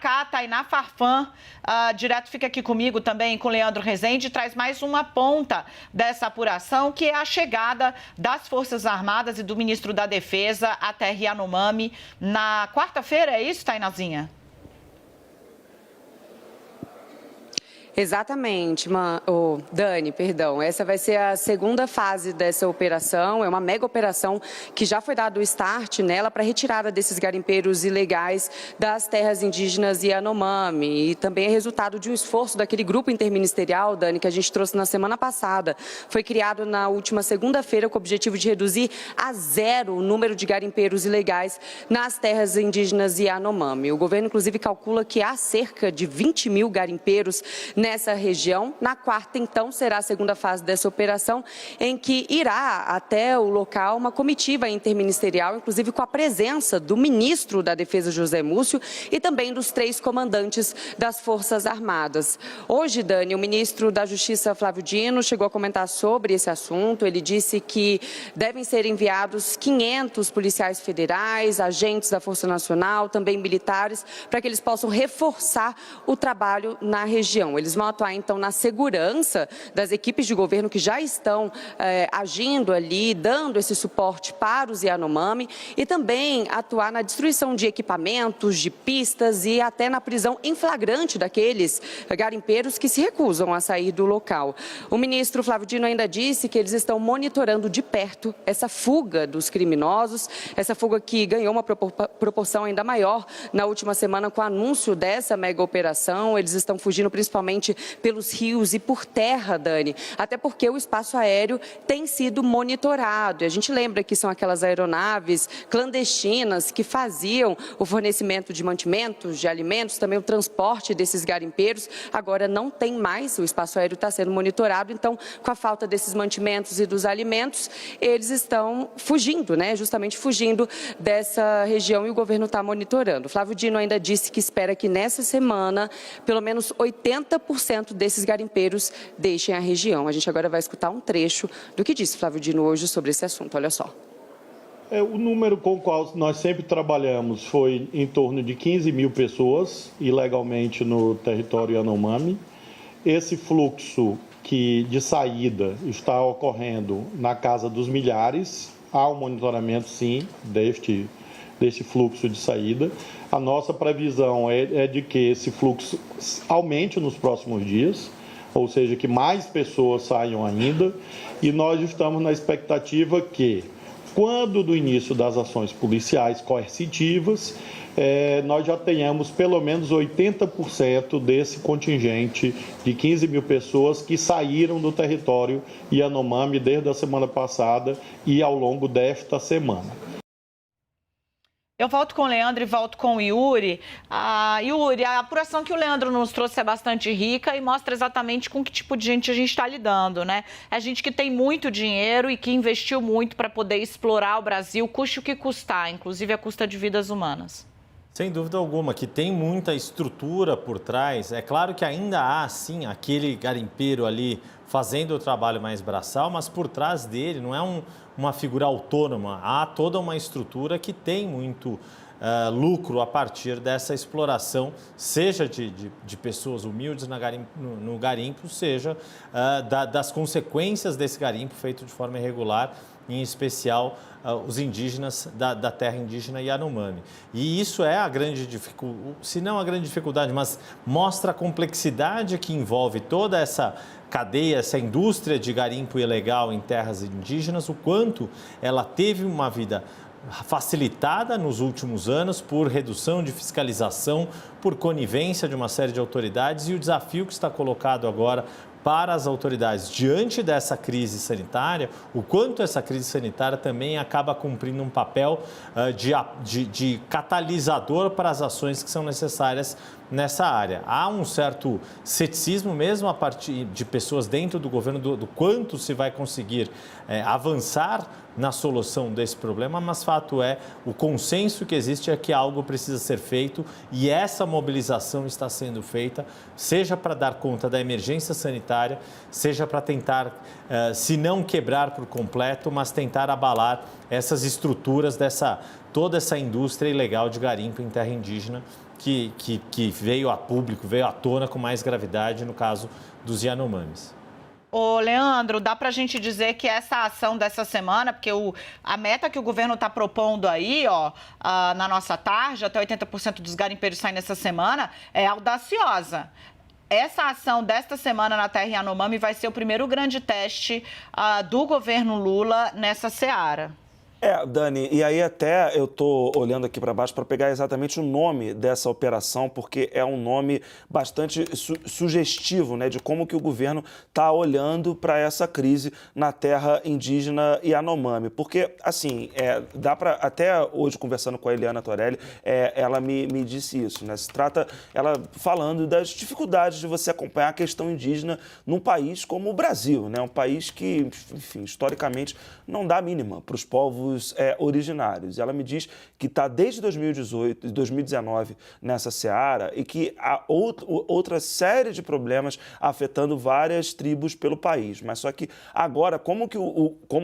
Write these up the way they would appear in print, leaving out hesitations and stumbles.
cá, Tainá Farfan, direto fica aqui comigo também com Leandro Rezende, traz mais uma ponta dessa apuração, que é a chegada das Forças Armadas e do ministro da Defesa à terra Yanomami na quarta-feira, é isso, Tainazinha? Exatamente, Dani, perdão. Essa vai ser a segunda fase dessa operação. É uma mega operação que já foi dado o start nela para a retirada desses garimpeiros ilegais das terras indígenas Yanomami. E também é resultado de um esforço daquele grupo interministerial, Dani, que a gente trouxe na semana passada. Foi criado na última segunda-feira com o objetivo de reduzir a zero o número de garimpeiros ilegais nas terras indígenas Yanomami. O governo, inclusive, calcula que há cerca de 20 mil garimpeiros nessa região. Na quarta, então, será a segunda fase dessa operação, em que irá até o local uma comitiva interministerial, inclusive com a presença do ministro da Defesa, José Múcio, e também dos 3 comandantes das Forças Armadas. Hoje, Dani, o ministro da Justiça, Flávio Dino, chegou a comentar sobre esse assunto. Ele disse que devem ser enviados 500 policiais federais, agentes da Força Nacional, também militares, para que eles possam reforçar o trabalho na região. Eles vão atuar, então, na segurança das equipes de governo que já estão agindo ali, dando esse suporte para os Yanomami, e também atuar na destruição de equipamentos, de pistas e até na prisão em flagrante daqueles garimpeiros que se recusam a sair do local. O ministro Flávio Dino ainda disse que eles estão monitorando de perto essa fuga dos criminosos, essa fuga que ganhou uma proporção ainda maior na última semana com o anúncio dessa mega operação. Eles estão fugindo principalmente pelos rios e por terra, Dani, até porque o espaço aéreo tem sido monitorado. E a gente lembra que são aquelas aeronaves clandestinas que faziam o fornecimento de mantimentos, de alimentos, também o transporte desses garimpeiros. Agora não tem mais, o espaço aéreo está sendo monitorado, então, com a falta desses mantimentos e dos alimentos, eles estão fugindo, né? Justamente fugindo dessa região, e o governo está monitorando. Flávio Dino ainda disse que espera que nessa semana, pelo menos 80% desses garimpeiros deixem a região. A gente agora vai escutar um trecho do que disse Flávio Dino hoje sobre esse assunto. Olha só. O número com o qual nós sempre trabalhamos foi em torno de 15 mil pessoas ilegalmente no território Yanomami. Esse fluxo de saída está ocorrendo na casa dos milhares. Há um monitoramento, sim, deste fluxo de saída. A nossa previsão é de que esse fluxo aumente nos próximos dias, ou seja, que mais pessoas saiam ainda, e nós estamos na expectativa que, quando do início das ações policiais coercitivas, nós já tenhamos pelo menos 80% desse contingente de 15 mil pessoas que saíram do território Yanomami desde a semana passada e ao longo desta semana. Eu volto com o Leandro e volto com o Yuri. Yuri, a apuração que o Leandro nos trouxe é bastante rica e mostra exatamente com que tipo de gente a gente está lidando, né? É gente que tem muito dinheiro e que investiu muito para poder explorar o Brasil, custe o que custar, inclusive a custa de vidas humanas. Sem dúvida alguma, que tem muita estrutura por trás. É claro que ainda há, sim, aquele garimpeiro ali fazendo o trabalho mais braçal, mas por trás dele não é uma figura autônoma. Há toda uma estrutura que tem muito lucro a partir dessa exploração, seja de pessoas humildes no garimpo, seja das consequências desse garimpo feito de forma irregular, em especial os indígenas da terra indígena Yanomami. E isso é a grande dificuldade, se não a grande dificuldade, mas mostra a complexidade que envolve toda essa cadeia, essa indústria de garimpo ilegal em terras indígenas, o quanto ela teve uma vida facilitada nos últimos anos por redução de fiscalização, por conivência de uma série de autoridades, e o desafio que está colocado agora para as autoridades diante dessa crise sanitária, o quanto essa crise sanitária também acaba cumprindo um papel de catalisador para as ações que são necessárias nessa área. Há um certo ceticismo mesmo a partir de pessoas dentro do governo do quanto se vai conseguir avançar na solução desse problema, mas fato é, o consenso que existe é que algo precisa ser feito, e essa mobilização está sendo feita, seja para dar conta da emergência sanitária, seja para tentar, se não quebrar por completo, mas tentar abalar essas estruturas toda essa indústria ilegal de garimpo em terra indígena, que veio a público, veio à tona com mais gravidade no caso dos Yanomamis. Ô, Leandro, dá para a gente dizer que essa ação dessa semana, porque a meta que o governo está propondo aí, ó, na nossa tarja, até 80% dos garimpeiros saem nessa semana, é audaciosa. Essa ação desta semana na terra Yanomami vai ser o primeiro grande teste do governo Lula nessa seara. Dani, e aí até eu estou olhando aqui para baixo para pegar exatamente o nome dessa operação, porque é um nome bastante sugestivo, né, de como que o governo está olhando para essa crise na terra indígena Yanomami. Porque, assim, dá para, até hoje conversando com a Eliana Torelli, ela me disse isso, né, se trata, ela falando das dificuldades de você acompanhar a questão indígena num país como o Brasil, né, um país que, enfim, historicamente não dá a mínima para os povos originários. Ela me diz que está desde 2019 nessa seara e que há outra série de problemas afetando várias tribos pelo país. Mas só que agora, como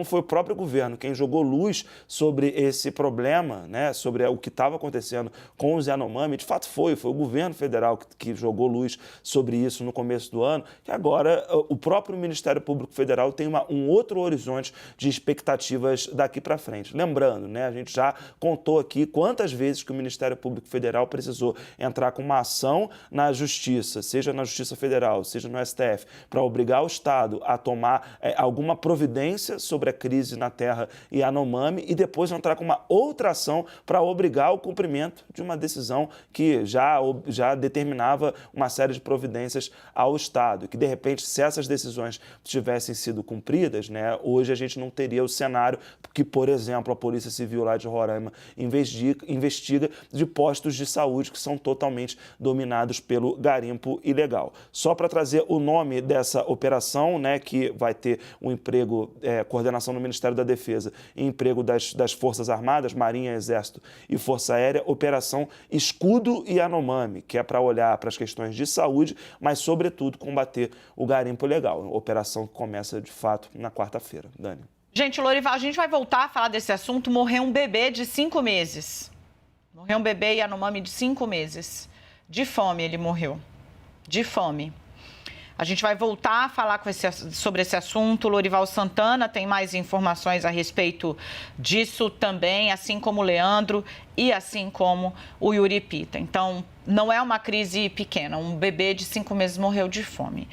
foi o próprio governo quem jogou luz sobre esse problema, né, sobre o que estava acontecendo com os Yanomami, de fato foi o governo federal que jogou luz sobre isso no começo do ano, que agora o próprio Ministério Público Federal tem um outro horizonte de expectativas daqui para frente. Lembrando, né, a gente já contou aqui quantas vezes que o Ministério Público Federal precisou entrar com uma ação na Justiça, seja na Justiça Federal, seja no STF, para obrigar o Estado a tomar alguma providência sobre a crise na terra Yanomami e depois entrar com uma outra ação para obrigar o cumprimento de uma decisão que já determinava uma série de providências ao Estado, que de repente, se essas decisões tivessem sido cumpridas, né, hoje a gente não teria o cenário que, por exemplo, a Polícia Civil lá de Roraima investiga de postos de saúde que são totalmente dominados pelo garimpo ilegal. Só para trazer o nome dessa operação, né, que vai ter um emprego, coordenação do Ministério da Defesa e emprego das Forças Armadas, Marinha, Exército e Força Aérea, Operação Escudo Yanomami, que é para olhar para as questões de saúde, mas, sobretudo, combater o garimpo ilegal. Operação que começa, de fato, na quarta-feira. Dani. Gente, Lorival, a gente vai voltar a falar desse assunto. Morreu um bebê de 5 meses. Morreu um bebê Yanomami de 5 meses. De fome ele morreu. De fome. A gente vai voltar a falar sobre esse assunto. O Lorival Santana tem mais informações a respeito disso também, assim como o Leandro e assim como o Yuri Pita. Então, não é uma crise pequena. Um bebê de 5 meses morreu de fome.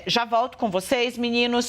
Já volto com vocês, meninos.